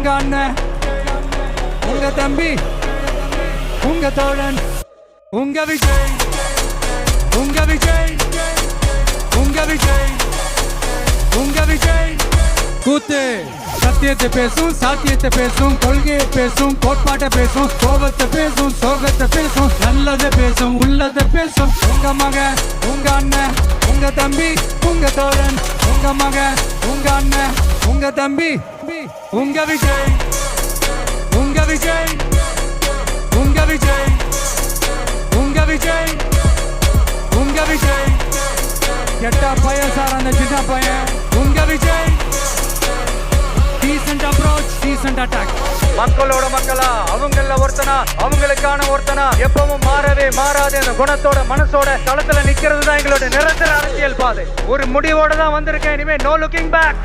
உங்க அண்ணன், உங்க தம்பி, உங்க தோழன், உங்க விஜய், உங்க விஜய், உங்க விஜய், உங்க விஜய். கூத்து சத்தியத்தை பேசும், சாத்தியத்தை பேசும், கொள்கையை பேசும், கோட்பாட்டை பேசும், கோபத்தை பேசும், சோகத்தை பேசும், நல்லதை பேசும், உள்ளதை பேசும். உங்க மகன், உங்க அண்ணன், உங்க தம்பி, உங்க தோழன், உங்க மகன், உங்க அண்ணன், உங்க தம்பி, உங்க விஜய், உங்க விஜய், உங்க விஜய், உங்க விஜய், உங்க விஜய். கெட்ட பையன் சார் அந்த சின்ன பையன். உங்க Vijay. Decent approach, decent attack. மக்களோட மக்களா, அவங்கள ஒருத்தனா, அவங்களுக்கான ஒருத்தனா, எப்பவும் மாறவே மாறாத அந்த குணத்தோட மனசோட தளத்துல நிக்கிறது தான் எங்களோட நிரந்தர அரசியல் பாதை. ஒரு முடிவோட தான் வந்திருக்கேன். இனிமே நோ லுக்கிங் பேக்.